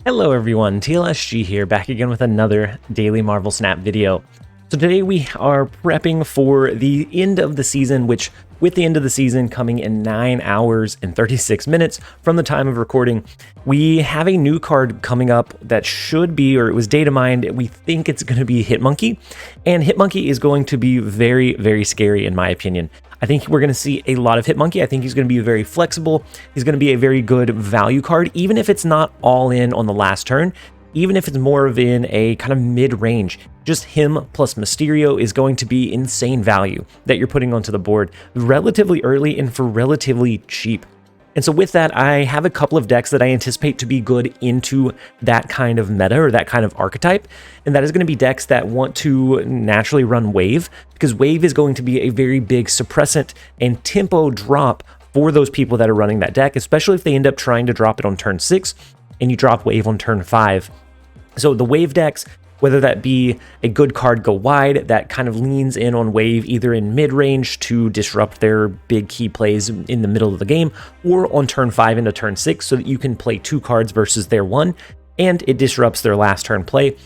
Hello everyone, TLSG here, back again with another Daily Marvel Snap video. So today we are prepping for the end of the season, which with the end of the season coming in 9 hours and 36 minutes from the time of recording, we have a new card coming up that should be, or it was data mined, we think it's going to be Hitmonkey, and Hitmonkey is going to be very, very scary in my opinion. I think we're going to see a lot of Hitmonkey. I think he's going to be very flexible. He's going to be a very good value card, even if it's not all in on the last turn, even if it's more of in a kind of mid-range. Just him plus Mysterio is going to be insane value that you're putting onto the board relatively early and for relatively cheap. And so with that, I have a couple of decks that I anticipate to be good into that kind of meta or that kind of archetype. And that is going to be decks that want to naturally run Wave, because Wave is going to be a very big suppressant and tempo drop for those people that are running that deck, especially if they end up trying to drop it on turn 6 and you drop Wave on turn 5. So the Wave decks, whether that be a good card go wide that kind of leans in on Wave either in mid-range to disrupt their big key plays in the middle of the game, or on turn 5 into turn 6 so that you can play 2 cards versus their 1 and it disrupts their last turn play,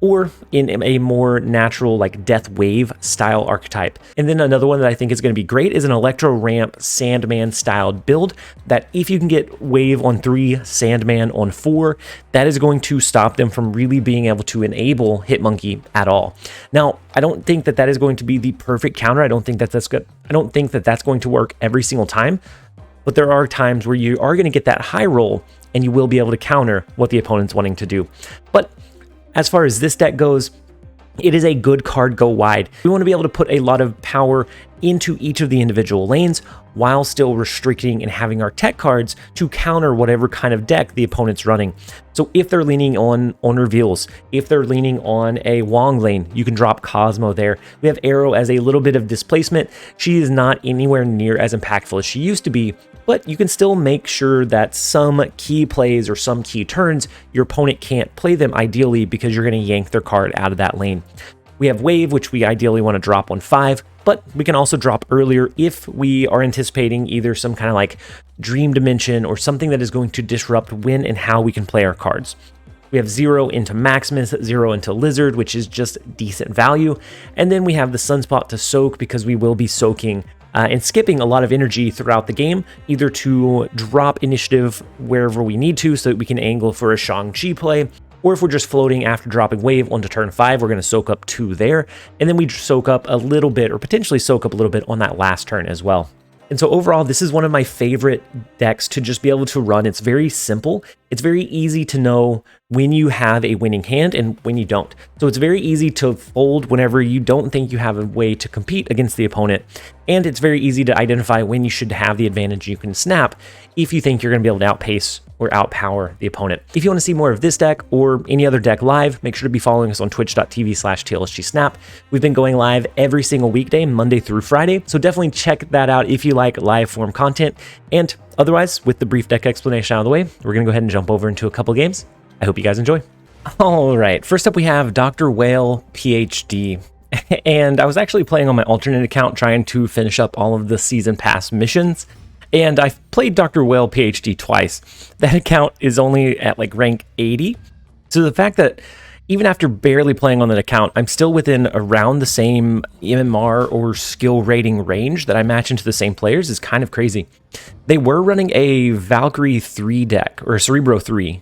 or in a more natural like Death Wave style archetype. And then another one that I think is going to be great is an Electro Ramp Sandman styled build that if you can get Wave on 3, Sandman on 4, that is going to stop them from really being able to enable Hitmonkey at all. Now, I don't think that that is going to be the perfect counter. I don't think that that's good. I don't think that that's going to work every single time, but there are times where you are going to get that high roll and you will be able to counter what the opponent's wanting to do. But as far as this deck goes, it is a good card go wide. We want to be able to put a lot of power into each of the individual lanes while still restricting and having our tech cards to counter whatever kind of deck the opponent's running. So if they're leaning on reveals, if they're leaning on a Wong lane, you can drop Cosmo there. We have Aero as a little bit of displacement. She is not anywhere near as impactful as she used to be, but you can still make sure that some key plays or some key turns, your opponent can't play them ideally because you're going to yank their card out of that lane. We have Wave, which we ideally want to drop on 5, but we can also drop earlier if we are anticipating either some kind of like Dream Dimension or something that is going to disrupt when and how we can play our cards. We have 0 into Maximus, 0 into Lizard, which is just decent value. And then we have the Sunspot to soak because we will be soaking and skipping a lot of energy throughout the game, either to drop initiative wherever we need to so that we can angle for a Shang-Chi play, or if we're just floating after dropping Wave onto turn 5, we're going to soak up 2 there, and then we soak up a little bit, or potentially soak up a little bit on that last turn as well. And so overall, this is one of my favorite decks to just be able to run. It's very simple. It's very easy to know when you have a winning hand and when you don't. So it's very easy to fold whenever you don't think you have a way to compete against the opponent. And it's very easy to identify when you should have the advantage you can snap if you think you're going to be able to outpace or outpower the opponent. If you want to see more of this deck or any other deck live, make sure to be following us on twitch.tv/TLSGSnap. We've been going live every single weekday, Monday through Friday, so definitely check that out if you like live form content. And otherwise, with the brief deck explanation out of the way, we're going to go ahead and jump over into a couple games. I hope you guys enjoy. All right, first up we have Dr. Whale PhD. And I was actually playing on my alternate account trying to finish up all of the season pass missions. And I've played Dr. Whale PhD twice. That account is only at like rank 80. So the fact that even after barely playing on that account, I'm still within around the same MMR or skill rating range that I match into the same players is kind of crazy. They were running a Valkyrie 3 deck, or a Cerebro 3.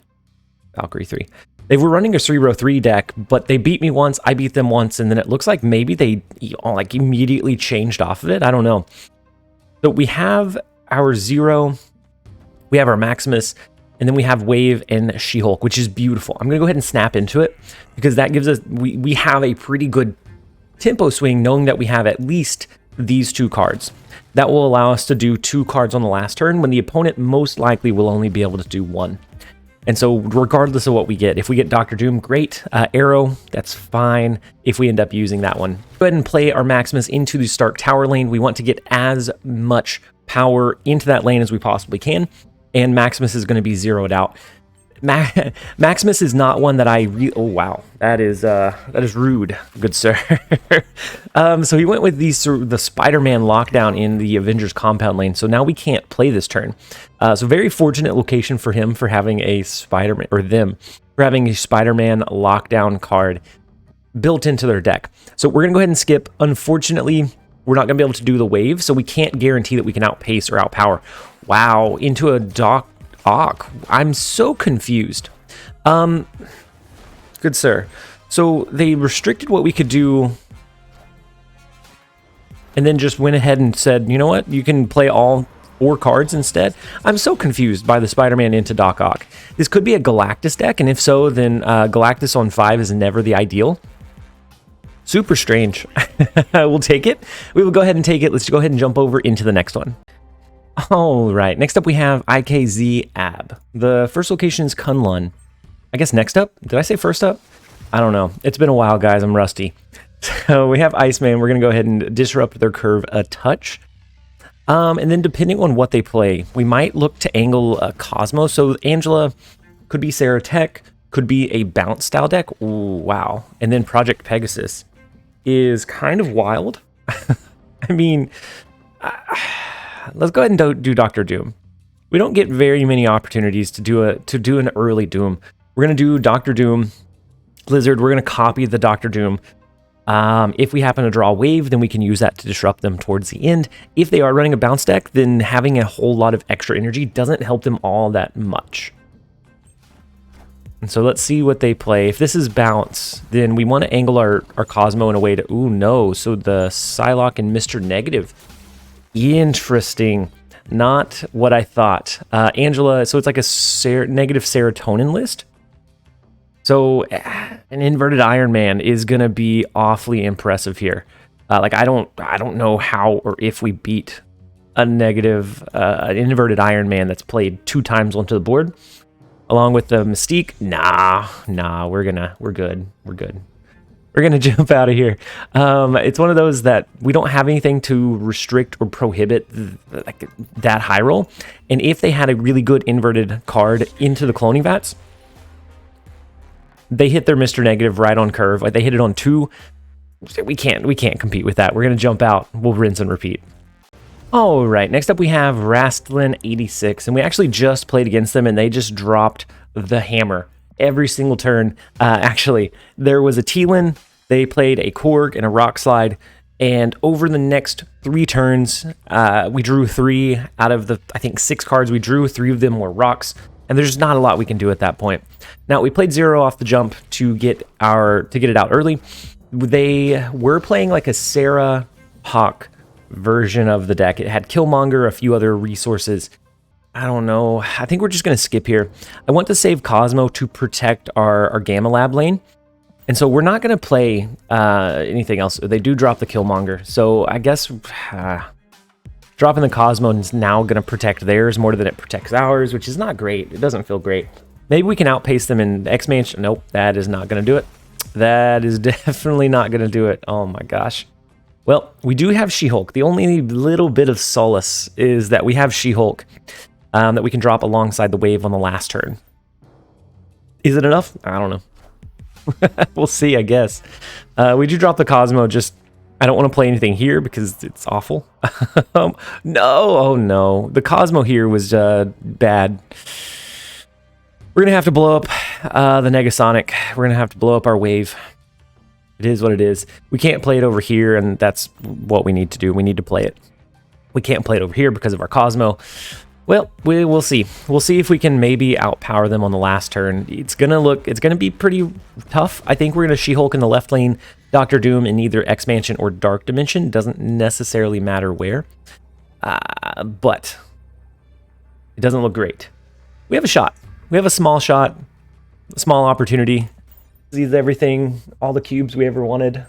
Valkyrie 3. They were running a Cerebro 3 deck, but they beat me once, I beat them once, and then it looks like maybe they like immediately changed off of it. I don't know. So we have our 0, we have our Maximus, and then we have Wave and She-Hulk, which is beautiful. I'm going to go ahead and snap into it because that gives us, we have a pretty good tempo swing knowing that we have at least these 2 cards. That will allow us to do 2 cards on the last turn when the opponent most likely will only be able to do 1. And so regardless of what we get, if we get Dr. Doom, great. Aero, that's fine if we end up using that one. Go ahead and play our Maximus into the Stark Tower lane. We want to get as much power into that lane as we possibly can, and Maximus is going to be zeroed out. Maximus is not one that oh wow, that is rude, good sir. So he went with the Spider-Man lockdown in the Avengers compound lane, so now we can't play this turn. So very fortunate location for him for having a Spider-Man, or them for having a Spider-Man lockdown card built into their deck. So we're gonna go ahead and skip. Unfortunately, we're not gonna be able to do the wave, so we can't guarantee that we can outpace or outpower. Wow, into a Doc. I'm so confused. Good sir. So they restricted what we could do and then just went ahead and said, you know what, you can play all 4 cards instead. I'm so confused by the Spider-Man into Doc Ock. This could be a Galactus deck, and if so, then Galactus on 5 is never the ideal. Super strange. We'll take it. We will go ahead and take it. Let's go ahead and jump over into the next one. All right, next up we have IKZ Ab. The first location is Kunlun. I guess next up? Did I say first up? I don't know. It's been a while, guys. I'm rusty. So we have Iceman. We're going to go ahead and disrupt their curve a touch. And then depending on what they play, we might look to angle a Cosmo. So Angela could be Sarah Tech, could be a bounce style deck. Ooh, wow. And then Project Pegasus is kind of wild. I mean... let's go ahead and do Dr. Doom. We don't get very many opportunities to do an early Doom. We're gonna do Dr. Doom, Blizzard. We're gonna copy the Dr. Doom. If we happen to draw a wave, then we can use that to disrupt them towards the end. If they are running a bounce deck, then having a whole lot of extra energy doesn't help them all that much. And so let's see what they play. If this is bounce, then we want to angle our Cosmo in a way to, ooh no, so the Psylocke and Mr. Negative. Interesting. Not what I thought. Angela, so it's like a negative serotonin list. So an inverted Iron Man is going to be awfully impressive here. Like I don't know how or if we beat a negative an inverted Iron Man that's played 2 times onto the board along with the Mystique. Nah, we're good. We're going to jump out of here. It's one of those that we don't have anything to restrict or prohibit like that high roll. And if they had a really good inverted card into the cloning vats, they hit their Mr. Negative right on curve. Like they hit it on 2. We can't compete with that. We're going to jump out. We'll rinse and repeat. All right, next up we have Rastlin 86. And we actually just played against them and they just dropped the hammer. Every single turn. Actually, there was a Teal'c, they played a Korg and a Rock Slide, and over the next 3 turns, we drew 3 out of the, I think, 6 cards we drew. 3 of them were rocks, and there's not a lot we can do at that point. Now, we played 0 off the jump to get it out early. They were playing like a Sarah Hawk version of the deck. It had Killmonger, a few other resources. I don't know. I think we're just going to skip here. I want to save Cosmo to protect our Gamma Lab lane. And so we're not going to play anything else. They do drop the Killmonger. So I guess dropping the Cosmo is now going to protect theirs more than it protects ours, which is not great. It doesn't feel great. Maybe we can outpace them in X-Mansion. Nope, that is not going to do it. That is definitely not going to do it. Oh my gosh. Well, we do have She-Hulk. The only little bit of solace is that we have She-Hulk. That we can drop alongside the wave on the last turn. Is it enough? I don't know. We'll see, I guess. We do drop the Cosmo, just I don't want to play anything here because it's awful. No, oh no. The Cosmo here was bad. We're going to have to blow up the Negasonic. We're going to have to blow up our wave. It is what it is. We can't play it over here, and that's what we need to do. We need to play it. We can't play it over here because of our Cosmo. Well, we'll see. We'll see if we can maybe outpower them on the last turn. It's gonna be pretty tough. I think we're gonna She-Hulk in the left lane, Dr. Doom in either X-Mansion or Dark Dimension. Doesn't necessarily matter where, but it doesn't look great. We have a shot. We have a small shot, a small opportunity. Sees everything, all the cubes we ever wanted.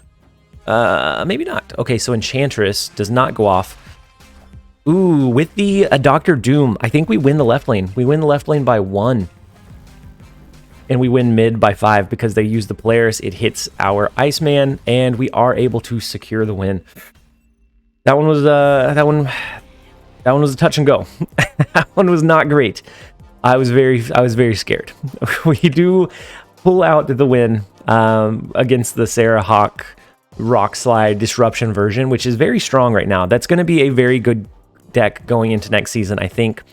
Maybe not. Okay, so Enchantress does not go off. Ooh, with the Dr. Doom, I think we win the left lane. We win the left lane by 1. And we win mid by 5 because they use the Polaris. It hits our Iceman, and we are able to secure the win. That one was a touch and go. That one was not great. I was very scared. We do pull out the win against the Sarah Hawk Rock Slide Disruption version, which is very strong right now. That's going to be a very good deck going into next season, I think,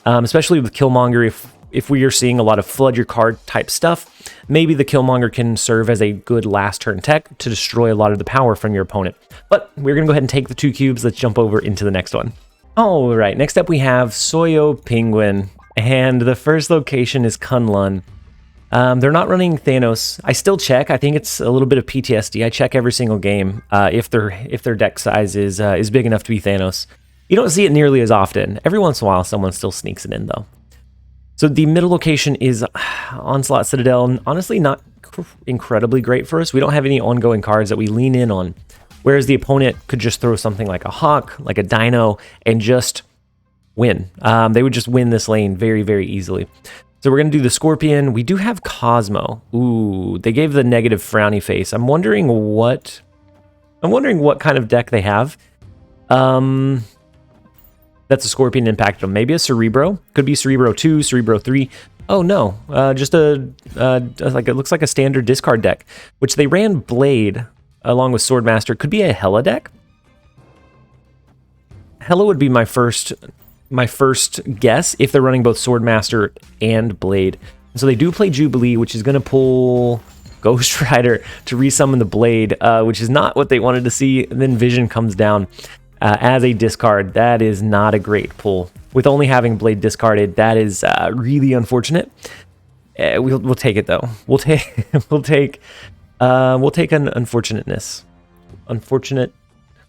especially with Killmonger. If we are seeing a lot of flood your card type stuff, maybe the Killmonger can serve as a good last turn tech to destroy a lot of the power from your opponent. But we're going to go ahead and take the 2 cubes. Let's jump over into the next one. All right, next up we have Soyo Penguin, and the first location is Kunlun. They're not running Thanos. I still check. I think it's a little bit of PTSD. I check every single game if their deck size is big enough to be Thanos. You don't see it nearly as often. Every once in a while, someone still sneaks it in, though. So the middle location is Onslaught Citadel, and honestly not incredibly great for us. We don't have any ongoing cards that we lean in on, whereas the opponent could just throw something like a Hawk, like a Dino, and just win. They would just win this lane very, very easily. So we're going to do the Scorpion. We do have Cosmo. Ooh, they gave the negative frowny face. I'm wondering what kind of deck they have. That's a Scorpion impacted them. Maybe a Cerebro. Could be Cerebro 2, Cerebro 3. Oh no, just like it looks like a standard discard deck, which they ran Blade along with Swordmaster. Could be a Hela deck. Hela would be my first guess if they're running both Swordmaster and Blade. So they do play Jubilee, which is going to pull Ghost Rider to resummon the Blade, which is not what they wanted to see. And then Vision comes down as a discard. That is not a great pull. With only having Blade discarded, that is really unfortunate. We'll take it though. We'll take an unfortunateness. Unfortunate.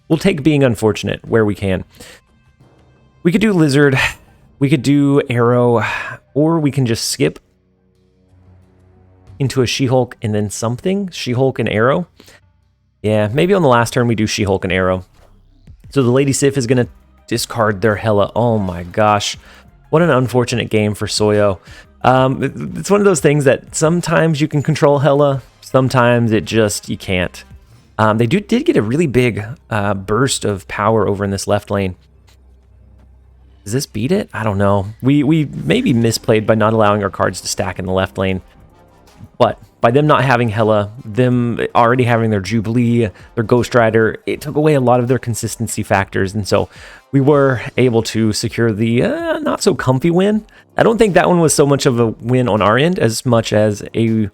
We'll take being unfortunate where we can. We could do Lizard, we could do Aero, or we can just skip into a She-Hulk and then something. She-Hulk and Aero. Yeah, maybe on the last turn we do She-Hulk and Aero. So the Lady Sif is going to discard their Hela. Oh my gosh. What an unfortunate game for Soyo. It's one of those things that sometimes you can control Hela, sometimes you can't. They did get a really big burst of power over in this left lane. Does this beat it? I don't know. We maybe misplayed by not allowing our cards to stack in the left lane. But by them not having Hela, them already having their Jubilee, their Ghost Rider, it took away a lot of their consistency factors. And so we were able to secure the not so comfy win. I don't think that one was so much of a win on our end as much as a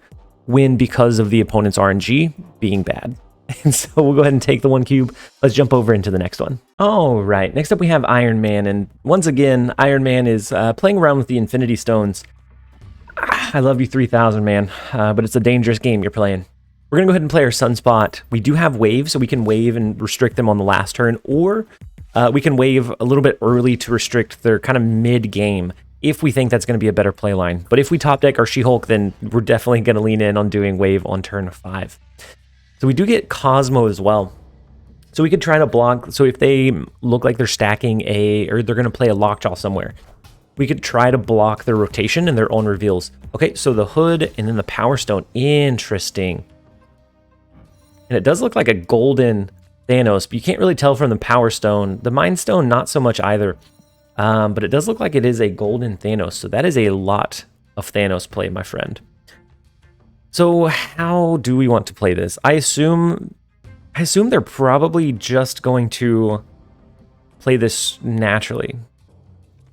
win because of the opponent's RNG being bad. And so we'll go ahead and take the 1 cube. Let's jump over into the next one. All right, next up we have Iron Man. And once again, Iron Man is playing around with the Infinity Stones. I love you 3000, man, but it's a dangerous game you're playing. We're going to go ahead and play our Sunspot. We do have Wave, so we can wave and restrict them on the last turn, or we can wave a little bit early to restrict their kind of mid-game if we think that's going to be a better play line. But if we top deck our She-Hulk, then we're definitely going to lean in on doing Wave on turn 5. So we do get Cosmo as well. So we could try to block, so if they look like they're stacking or they're going to play a Lockjaw somewhere, we could try to block their rotation and their own reveals. Okay, so the Hood and then the Power Stone. Interesting. And it does look like a golden Thanos, but you can't really tell from the Power Stone. The Mind Stone, not so much either. But it does look like it is a golden Thanos. So that is a lot of Thanos play, my friend. So how do we want to play this? I assume they're probably just going to play this naturally.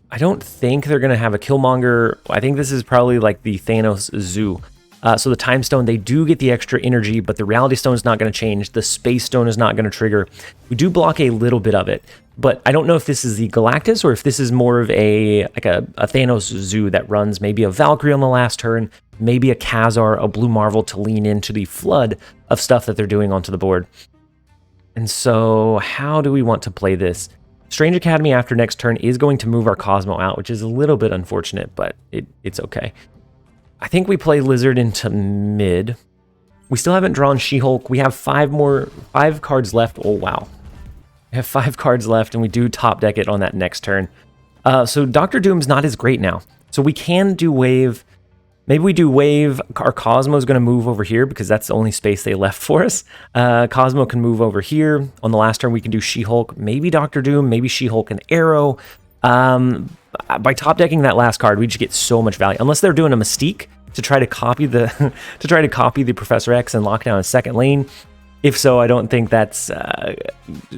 I don't think they're going to have a Killmonger. I think this is probably like the Thanos Zoo. So the Time Stone, they do get the extra energy, but the Reality Stone is not going to change. The Space Stone is not going to trigger. We do block a little bit of it, but I don't know if this is the Galactus or if this is more of a Thanos Zoo that runs maybe a Valkyrie on the last turn, maybe a Khazar, a Blue Marvel to lean into the flood of stuff that they're doing onto the board. And so how do we want to play this? Strange Academy after next turn is going to move our Cosmo out, which is a little bit unfortunate, but it's okay. I think we play Lizard into mid. We still haven't drawn She-Hulk. We have 5 cards left. Oh, wow. We have 5 cards left, and we do top deck it on that next turn. So Dr. Doom's not as great now. So we can do Wave. Maybe we do Wave. Our Cosmo is going to move over here because that's the only space they left for us. Cosmo can move over here. On the last turn, we can do She-Hulk. Maybe Dr. Doom. Maybe She-Hulk and Aero. by top decking that last card, we just get so much value. Unless they're doing a Mystique to try to copy the Professor X and lock down a second lane. If so, I don't think that's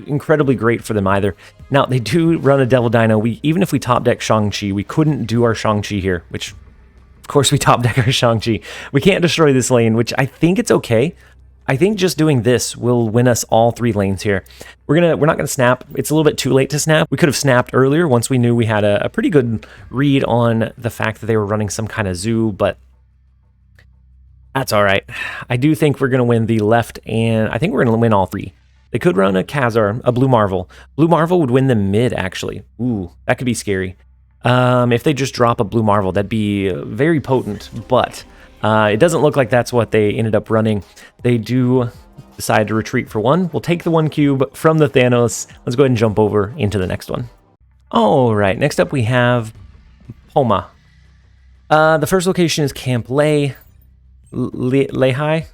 incredibly great for them either. Now, they do run a Devil Dino. Even if we top deck Shang-Chi, we couldn't do our Shang-Chi here, which, of course, we top deck our Shang-Chi. We can't destroy this lane, which I think it's okay. I think just doing this will win us all 3 lanes here. We're not gonna snap. It's a little bit too late to snap. We could have snapped earlier once we knew we had a pretty good read on the fact that they were running some kind of zoo, but that's all right. I do think we're gonna win the left, and I think we're gonna win all 3. They could run a Khazar, a Blue Marvel. Blue Marvel would win them mid, actually. Ooh, that could be scary. If they just drop a Blue Marvel, that'd be very potent, but it doesn't look like that's what they ended up running. They do decide to retreat for 1. We'll take the 1 cube from the Thanos. Let's go ahead and jump over into the next one. All right, next up we have Poma. The first location is Camp Lehi. I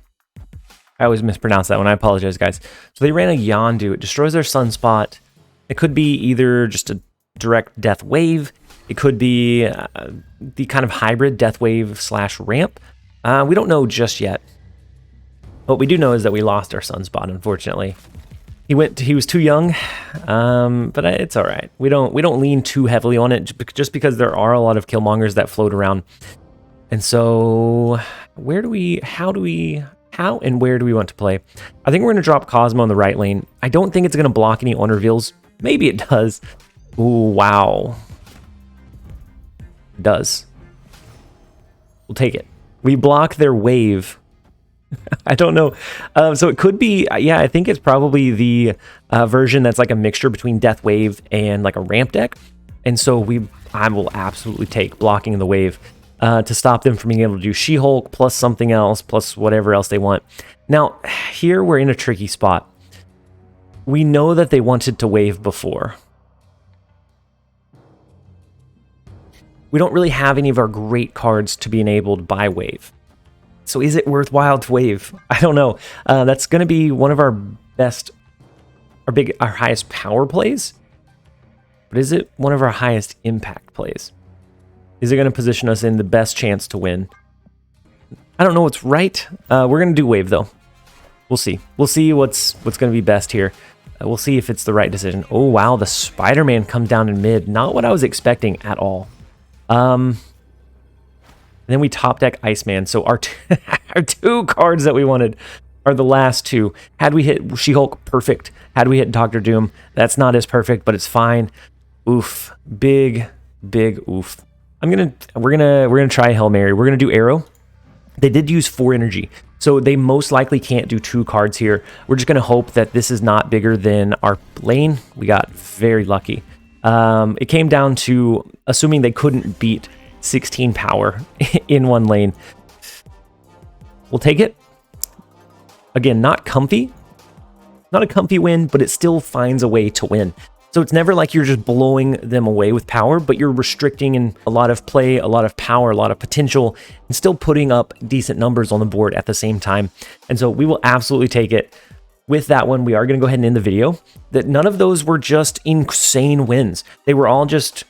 always mispronounce that one. I apologize, guys. So they ran a Yondu. It destroys their Sunspot. It could be either just a direct Death Wave. It could be the kind of hybrid Death Wave / ramp. We don't know just yet. What we do know is that we lost our Sunspot, unfortunately. He was too young, but it's all right. We don't lean too heavily on it just because there are a lot of Killmongers that float around. And so how and where do we want to play? I think we're going to drop Cosmo in the right lane. I don't think it's going to block any on reveals. Maybe it does. Ooh, wow. It does. We'll take it. We block their wave. I don't know. So it could be, yeah, I think it's probably the version that's like a mixture between Death Wave and like a ramp deck. And so I will absolutely take blocking the wave to stop them from being able to do She-Hulk plus something else, plus whatever else they want. Now, here we're in a tricky spot. We know that they wanted to wave before. We don't really have any of our great cards to be enabled by wave. So is it worthwhile to wave? I don't know. That's going to be one of our best, our highest power plays. But is it one of our highest impact plays? Is it going to position us in the best chance to win? I don't know what's right. We're going to do wave though. We'll see. We'll see what's going to be best here. We'll see if it's the right decision. Oh wow, the Spider-Man comes down in mid. Not what I was expecting at all. And then we top deck Iceman. So our 2 cards that we wanted are the last 2. Had we hit She-Hulk, perfect. Had we hit Doctor Doom, that's not as perfect, but it's fine. Oof, big oof. We're gonna try Hail Mary. We're gonna do Aero. They did use 4 energy, so they most likely can't do 2 cards here. We're just gonna hope that this is not bigger than our lane. We got very lucky. It came down to assuming they couldn't beat 16 power in 1 lane. We'll take it. Again, not comfy. Not a comfy win, but it still finds a way to win. So it's never like you're just blowing them away with power, but you're restricting in a lot of play, a lot of power, a lot of potential, and still putting up decent numbers on the board at the same time. And so we will absolutely take it. With that one, we are going to go ahead and end the video. That none of those were just insane wins. They were all just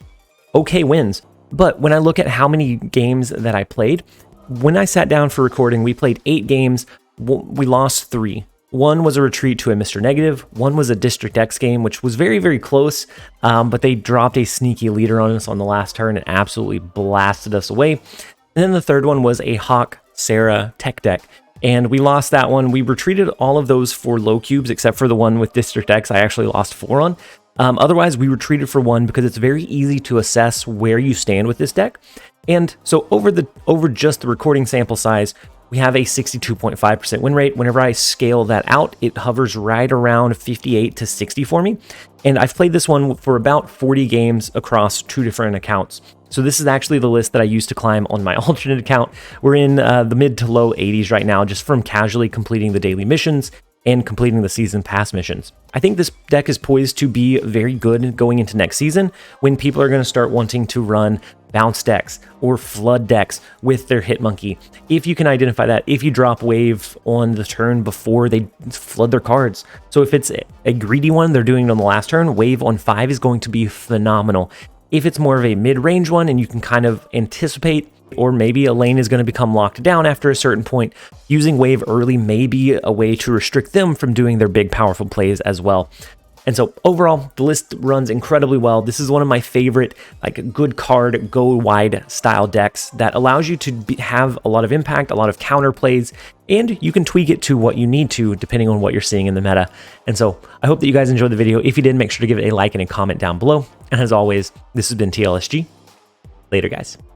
okay wins. But when I look at how many games that I played, when I sat down for recording, we played 8 games. We lost 3. 1 was a retreat to a Mr. Negative. 1 was a District X game, which was very, very close. But they dropped a sneaky leader on us on the last turn and absolutely blasted us away. And then the 3rd one was a Hawk Sarah tech deck. And we lost that one. We retreated all of those for low cubes, except for the one with District X I actually lost 4 on. Otherwise, we retreated for 1 because it's very easy to assess where you stand with this deck. And so over just the recording sample size, we have a 62.5% win rate. Whenever I scale that out, it hovers right around 58 to 60 for me. And I've played this one for about 40 games across 2 different accounts. So this is actually the list that I used to climb on my alternate account. We're in the mid to low 80s right now, just from casually completing the daily missions and completing the season pass missions. I think this deck is poised to be very good going into next season when people are going to start wanting to run bounce decks or flood decks with their Hitmonkey. If you can identify that, if you drop wave on the turn before they flood their cards. So if it's a greedy one, they're doing it on the last turn, wave on 5 is going to be phenomenal. If it's more of a mid-range one and you can kind of anticipate, or maybe a lane is going to become locked down after a certain point, using wave early may be a way to restrict them from doing their big powerful plays as well. And so overall, the list runs incredibly well. This is one of my favorite, like, good card, go wide style decks that allows you to have a lot of impact, a lot of counter plays, and you can tweak it to what you need to depending on what you're seeing in the meta. And so I hope that you guys enjoyed the video. If you did, make sure to give it a like and a comment down below. And as always, this has been TLSG. Later, guys.